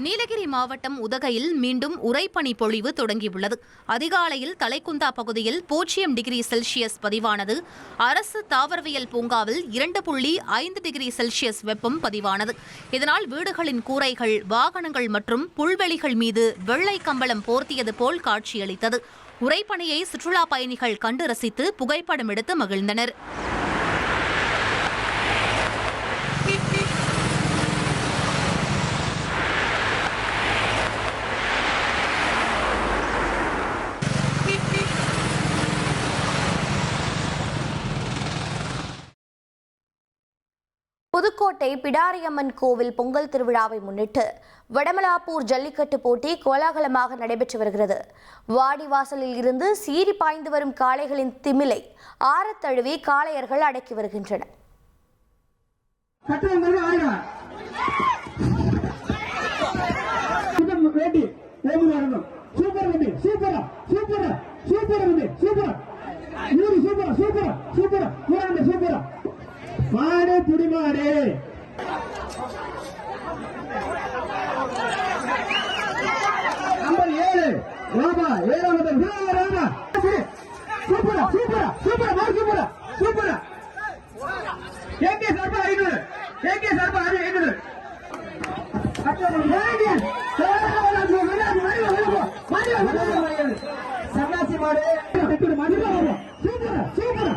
நீலகிரி மாவட்டம் உதகையில் மீண்டும் உறைபனி பொழிவு தொடங்கியுள்ளது. அதிகாலையில் தலைக்குந்தா பகுதியில் 0 டிகிரி செல்சியஸ் பதிவானது. அரசு தாவரவியல் பூங்காவில் 2.5 டிகிரி செல்சியஸ் வெப்பம் பதிவானது. இதனால் வீடுகளின் கூரைகள், வாகனங்கள் மற்றும் புல்வெளிகள் மீது வெள்ளை கம்பளம் போர்த்தியது போல் காட்சியளித்தது. உறைபனியை சுற்றுலா பயணிகள் கண்டு ரசித்து புகைப்படம் எடுத்து மகிழ்ந்தனர். புதுக்கோட்டை பிடாரியம்மன் கோவில் பொங்கல் திருவிழாவை முன்னிட்டு வடமலாப்பூர் ஜல்லிக்கட்டு போட்டி கோலாகலமாக நடைபெற்று வருகிறது. வாடிவாசலில் இருந்து சீறி பாய்ந்து வரும் காளைகளின் திமிலை ஆறத் தழுவி காளையர்கள் அடக்கி வருகின்றனர். மாடு புடிமாடு நம்பர் 7 ராபா 7வது ராபா சூப்பரா சூப்பரா சூப்பரா மாடு சூப்பரா சூப்பரா ஏகே சர்பா 500 ஏகே சர்பா 500 சன்னாசி மாடு சூப்பரா சூப்பரா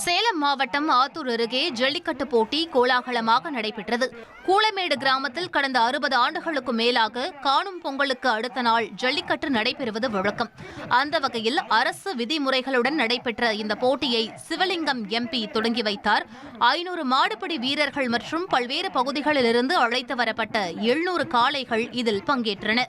சேலம் மாவட்டம் ஆத்தூர் அருகே ஜல்லிக்கட்டு போட்டி கோலாகலமாக நடைபெற்றது. கூளமேடு கிராமத்தில் கடந்த 60 ஆண்டுகளுக்கு மேலாக காணும் பொங்கலுக்கு அடுத்த நாள் ஜல்லிக்கட்டு நடைபெறுவது வழக்கம். அந்த வகையில் அரசு விதிமுறைகளுடன் நடைபெற்ற இந்த போட்டியை சிவலிங்கம் எம்பி தொடங்கி வைத்தார். 500 மாடுபிடி வீரர்கள் மற்றும் பல்வேறு பகுதிகளிலிருந்து அழைத்து வரப்பட்ட 700 காளைகள் இதில் பங்கேற்றன.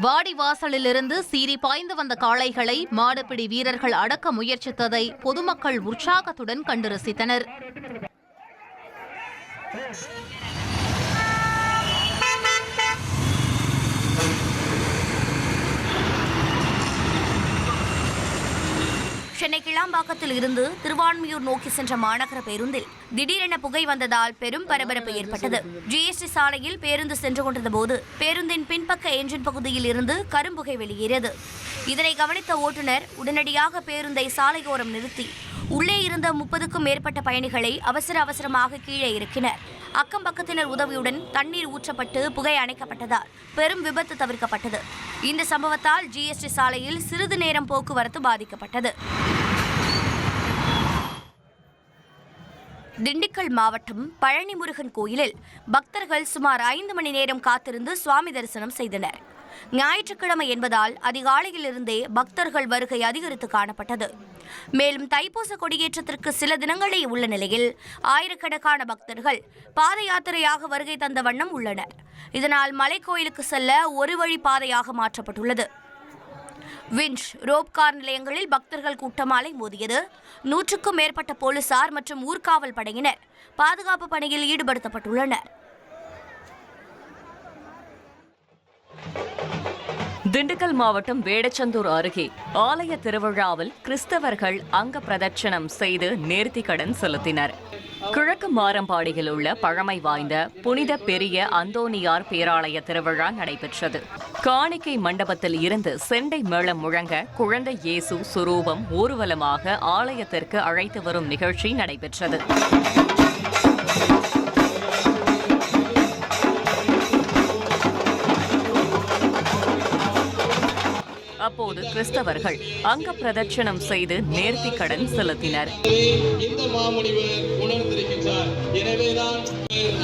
வாடிவாசலிலிருந்து சீறி பாய்ந்து வந்த காளைகளை மாடுபிடி வீரர்கள் அடக்க முயற்சித்ததை பொதுமக்கள் உற்சாகத்துடன் கண்டு ரசித்தனர். சென்னை கிளாம்பாக்கத்தில் இருந்து திருவான்மியூர் நோக்கி சென்ற மாநகர பேருந்தில் திடீரென புகை வந்ததால் பெரும் பரபரப்பு ஏற்பட்டது. ஜிஎஸ்டி சாலையில் பேருந்து சென்று கொண்டிருந்த போது பேருந்தின் பின்பக்க என்ஜின் பகுதியில் இருந்து கரும்புகை வெளியேறியது. இதனை கவனித்த ஓட்டுநர் உடனடியாக பேருந்தை சாலையோரம் நிறுத்தி உள்ளே இருந்த 30க்கும் மேற்பட்ட பயணிகளை அவசரமாக கீழே இறக்கினர். அக்கம் பக்கத்தினர் உதவியுடன் தண்ணீர் ஊற்றப்பட்டு புகை அணைக்கப்பட்டதால் பெரும் விபத்து தவிர்க்கப்பட்டது. இந்த சம்பவத்தால் ஜிஎஸ்டி சாலையில் சிறிது நேரம் போக்குவரத்து பாதிக்கப்பட்டது. திண்டுக்கல் மாவட்டம் பழனி முருகன் கோயிலில் பக்தர்கள் சுமார் 5 மணி நேரம் காத்திருந்து சுவாமி தரிசனம் செய்தனர். ஞாயிற்றுக்கிழமை என்பதால் அதிகாலையிலிருந்தே பக்தர்கள் வருகை அதிகரித்து காணப்பட்டது. மேலும் தைப்பூச கொடியேற்றத்திற்கு சில தினங்களே உள்ள நிலையில் ஆயிரக்கணக்கான பக்தர்கள் பாத யாத்திரையாக வருகை தந்த வண்ணம் உள்ளனர். இதனால் மலைக்கோயிலுக்கு செல்ல ஒரு வழி பாதையாக மாற்றப்பட்டுள்ளது. விஞ்ச், ரோப்கார் நிலையங்களில் பக்தர்கள் கூட்டம் அலைமோதியது. 100க்கும் மேற்பட்ட போலீசார் மற்றும் ஊர்காவல் படையினர் பாதுகாப்பு பணியில் ஈடுபடுத்தப்பட்டுள்ளனர். திண்டுக்கல் மாவட்டம் வேடச்சந்தூர் அருகே ஆலய திருவிழாவில் கிறிஸ்தவர்கள் அங்க பிரதட்சணம் செய்து நேர்த்திக்கடன் செலுத்தினர். கிழக்கு மாரம்பாடியில் உள்ள பழமை வாய்ந்த புனித பெரிய அந்தோனியார் பேராலய திருவிழா நடைபெற்றது. காணிக்கை மண்டபத்தில் இருந்து செண்டை மேளம் முழங்க குழந்தை இயேசு சுரூபம் ஊர்வலமாக ஆலயத்திற்கு அழைத்து வரும் நிகழ்ச்சி நடைபெற்றது. அப்போது கிறிஸ்தவர்கள் அங்க பிரதட்சணம் செய்து நேர்த்திக்கடன் செலுத்தினர். இந்த மாமுனிவர் உணர்ந்திருக்கின்றார், எனவேதான்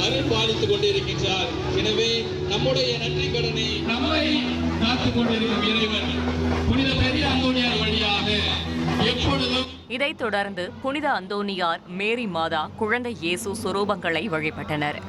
அருள் பாலித்துக் கொண்டிருக்கின்றார். எனவே நம்முடைய நன்றி கடனை நம்மை காத்துக் கொண்டிருக்கும் இறைவன் புனித பெரிய அந்தோனியார் வழியாக எப்பொழுதும். இதைத் தொடர்ந்து புனித அந்தோனியார், மேரி மாதா, குழந்தை இயேசு சுரூபங்களை வழிபட்டனர்.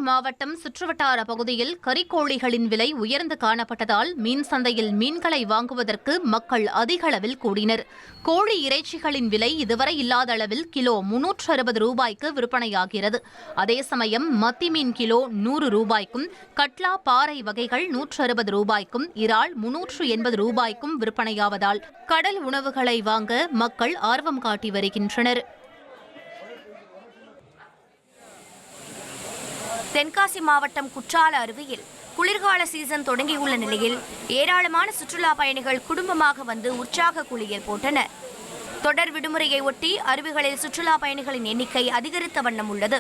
மாவட்டம் சுற்றுவட்டார பகுதியில் கறிக்கோழிகளின் விலை உயர்ந்து காணப்பட்டதால் மீன் சந்தையில் மீன்களை வாங்குவதற்கு மக்கள் அதிக அளவில் கூடினர். கோழி இறைச்சிகளின் விலை இதுவரை இல்லாத அளவில் கிலோ 360 ரூபாய்க்கு விற்பனையாகிறது. அதே சமயம் மத்தி மீன் கிலோ 100 ரூபாய்க்கும், கட்லா பாறை வகைகள் 160 ரூபாய்க்கும், இறால் 380 ரூபாய்க்கும் விற்பனையாவதால் கடல் உணவுகளை வாங்க மக்கள் ஆர்வம் காட்டி வருகின்றனர். தென்காசி மாவட்டம் குற்றால அருவியில் குளிர்கால சீசன் தொடங்கியுள்ள நிலையில் ஏராளமான சுற்றுலா பயணிகள் குடும்பமாக வந்து உற்சாக குளியல் போட்டனர். தொடர் விடுமுறையை ஒட்டி அருவிகளில் சுற்றுலா பயணிகளின் எண்ணிக்கை அதிகரித்த வண்ணம் உள்ளது.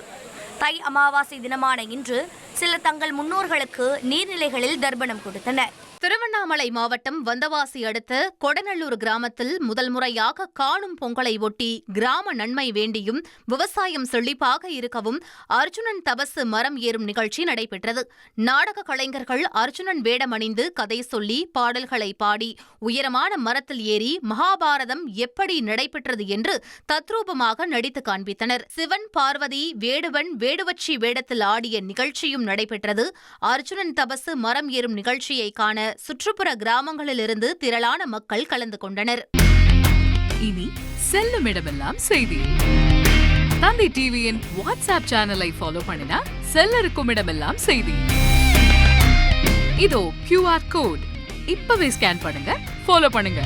தை அமாவாசை தினமான இன்று சிலர் தங்கள் முன்னோர்களுக்கு நீர்நிலைகளில் தர்ப்பணம் கொடுத்தனர். திருவண்ணாமலை மாவட்டம் வந்தவாசி அடுத்த கொடநல்லூர் கிராமத்தில் முதல் முறையாக காணும் பொங்கலை ஒட்டி கிராம நன்மை வேண்டியும் விவசாயம் செழிப்பாக இருக்கவும் அர்ஜுனன் தபசு மரம் ஏறும் நிகழ்ச்சி நடைபெற்றது. நாடக கலைஞர்கள் அர்ஜுனன் வேடமணிந்து கதை சொல்லி பாடல்களை பாடி உயரமான மரத்தில் ஏறி மகாபாரதம் எப்படி நடைபெற்றது என்று தத்ரூபமாக நடித்து காண்பித்தனர். சிவன், பார்வதி, வேடுவன், வேடுவச்சி வேடத்தில் ஆடிய நிகழ்ச்சியும் நடைபெற்றது. அர்ஜுனன் தபசு மரம் ஏறும் நிகழ்ச்சியை காண சுற்றுப்புற கிராமங்களிலிருந்து திரளான மக்கள் கலந்து கொண்டனர். இனி செல்லும் இடமெல்லாம் செய்தி. தந்தி டிவியின் வாட்ஸ்அப் சேனலை ஃபாலோ பண்ணினா செல்ல இருக்கும் இடமெல்லாம் செய்தி. இதோ QR கோட் இப்பவே ஸ்கேன் பண்ணுங்க, ஃபாலோ பண்ணுங்க.